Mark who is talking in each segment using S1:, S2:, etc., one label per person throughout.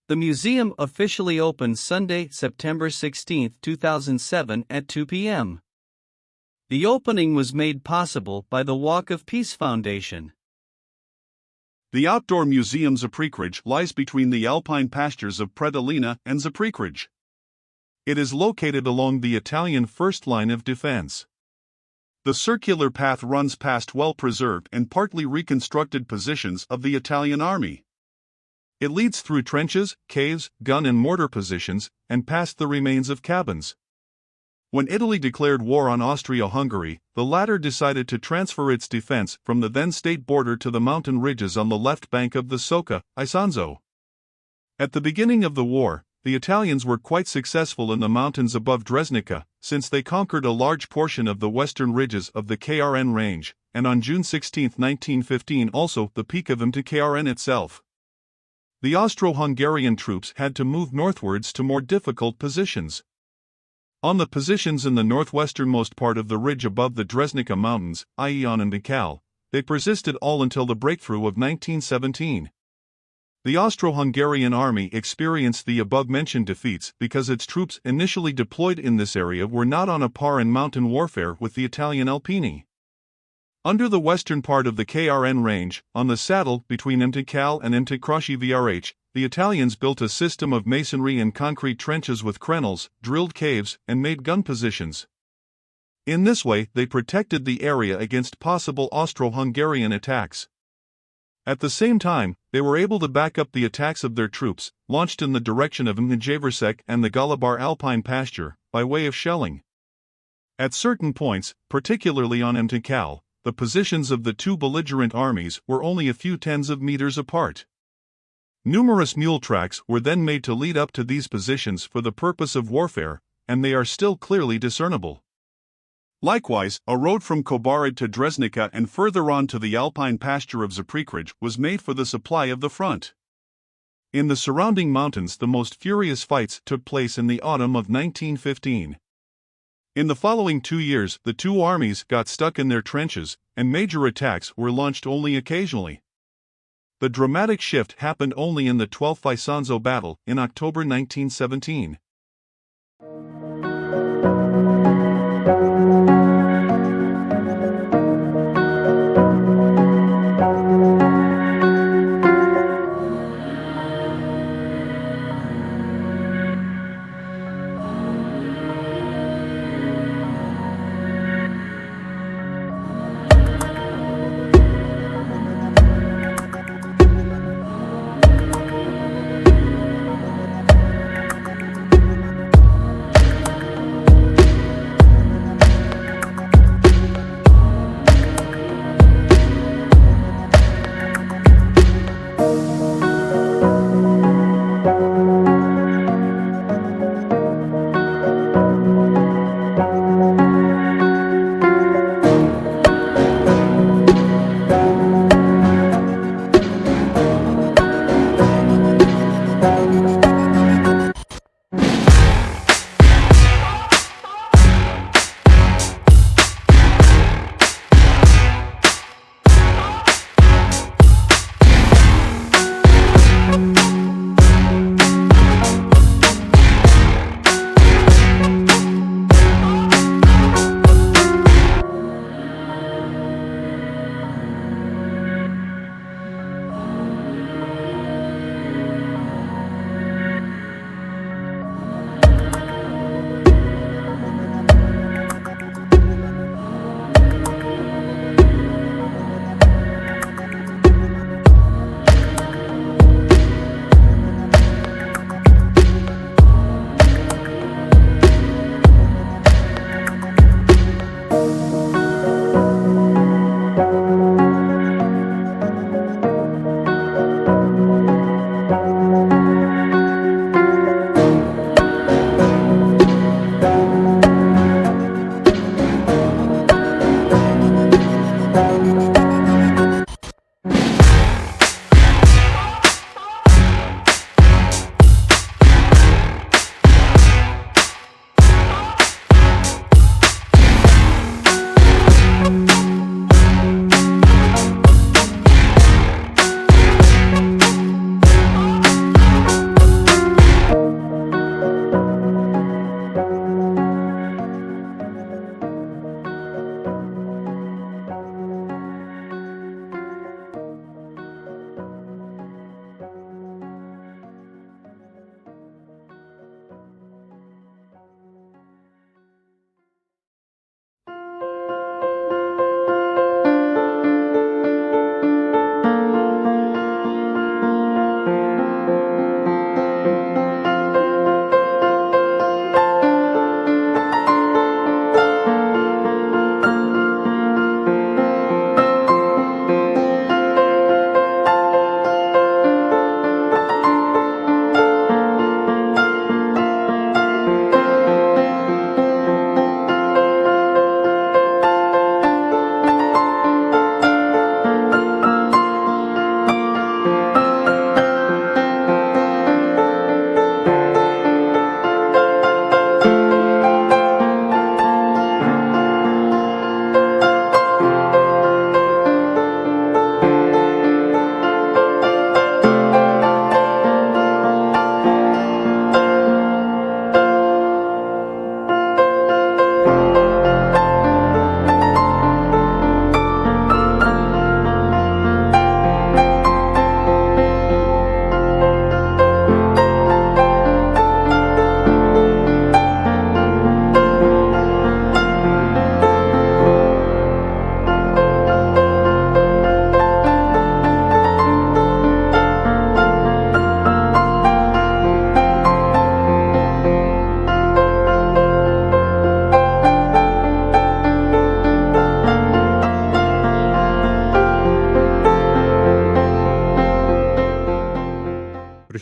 S1: The museum officially opened Sunday, September 16, 2007 at 2 p.m. The opening was made possible by the Walk of Peace Foundation.
S2: The outdoor museum Zaprikraj lies between the alpine pastures of Predalina and Zaprikraj. It is located along the Italian first line of defense. The circular path runs past well-preserved and partly reconstructed positions of the Italian army. It leads through trenches, caves, gun and mortar positions, and past the remains of cabins. When Italy declared war on Austria-Hungary, the latter decided to transfer its defense from the then-state border to the mountain ridges on the left bank of the Soca, Isonzo. At the beginning of the war, the Italians were quite successful in the mountains above Dresnica, since they conquered a large portion of the western ridges of the KRN range, and on June 16, 1915 also the peak of them to KRN itself. The Austro-Hungarian troops had to move northwards to more difficult positions. On the positions in the northwesternmost part of the ridge above the Dresnica Mountains, i.e. on and Mikal, they persisted all until the breakthrough of 1917. The Austro-Hungarian army experienced the above-mentioned defeats because its troops initially deployed in this area were not on a par in mountain warfare with the Italian Alpini. Under the western part of the KRN range, on the saddle between Mtikal and Mtikroshi VRH, the Italians built a system of masonry and concrete trenches with crenels, drilled caves, and made gun positions. In this way, they protected the area against possible Austro-Hungarian attacks. At the same time, they were able to back up the attacks of their troops, launched in the direction of Mjeversek and the Golubar alpine pasture, by way of shelling. At certain points, particularly on Mtikal, the positions of the two belligerent armies were only a few tens of meters apart. Numerous mule tracks were then made to lead up to these positions for the purpose of warfare, and they are still clearly discernible. Likewise, a road from Kobarid to Dresnica and further on to the alpine pasture of Zaprikraj was made for the supply of the front. In the surrounding mountains, the most furious fights took place in the autumn of 1915. In the following 2 years, the two armies got stuck in their trenches, and major attacks were launched only occasionally. The dramatic shift happened only in the 12th Isonzo battle in October 1917.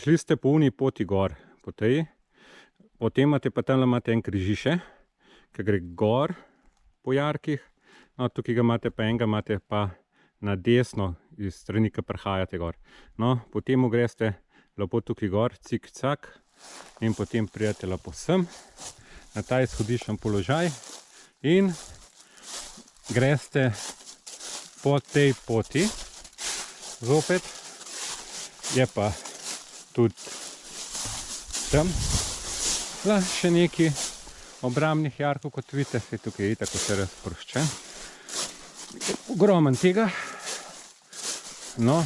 S3: prišli ste po uni poti gor, po tej, potem imate pa tam imate en križiše, ki gre gor po jarkih, no, tukaj ga imate pa enega, imate pa na desno iz strani, ki prihajate gor. No, potem greste lepo tukaj gor, cik, cak, in potem prijete lepo sem, na ta izhodiščen položaj in greste po tej poti, zopet, je pa tudi tam še neki obrambnih jarkov, kot vidite, se tukaj je tako vse razproščen. Ogromen tega. No,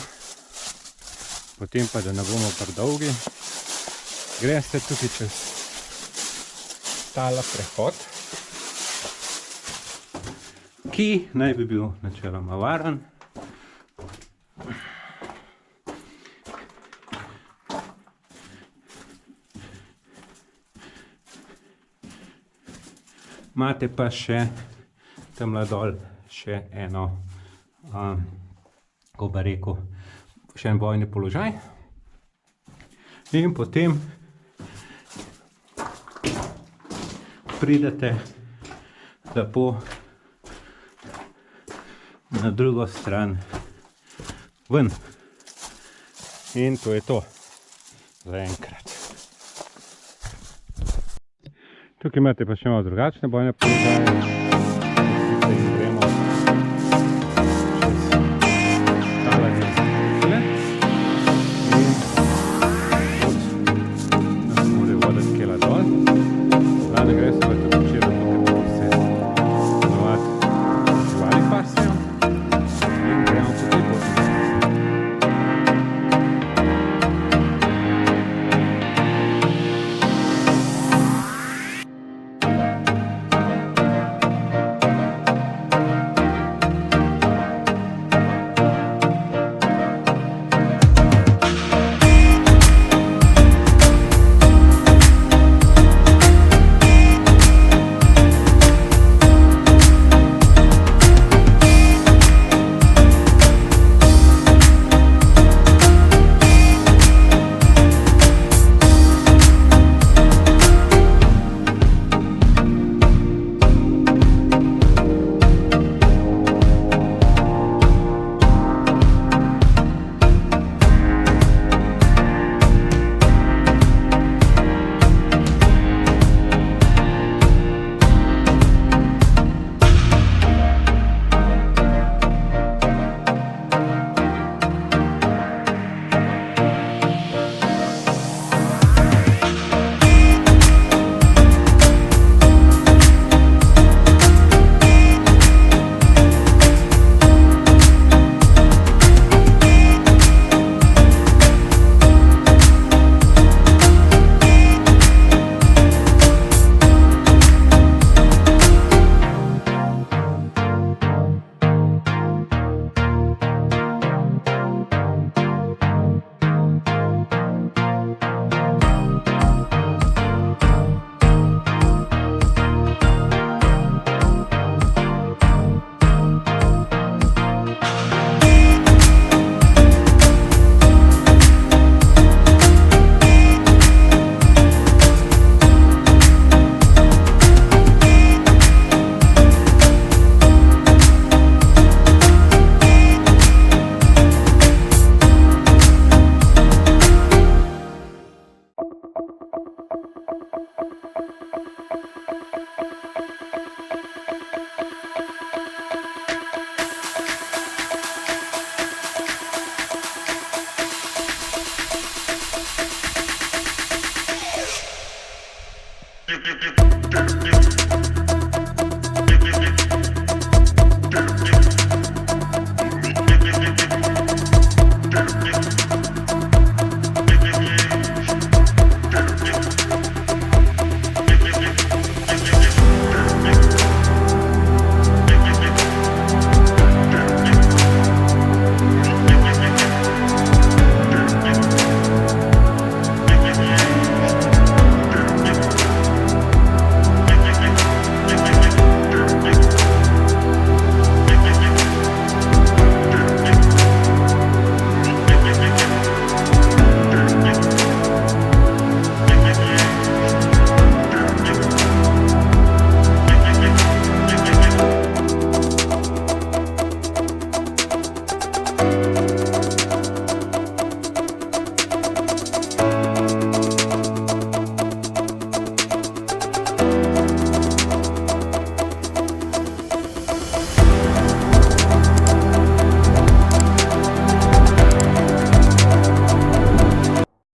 S3: potem pa, da ne bomo predolgi, greste tukaj čez tale prehod, ki naj bi bil načeloma varen. Imate pa še tamle dol še eno, kako bi rekel, še en bojni položaj. In potem pridete lepo na drugo stran ven. In to je to za enkrat. Tukaj imate pa še malo drugačne bojne položaje.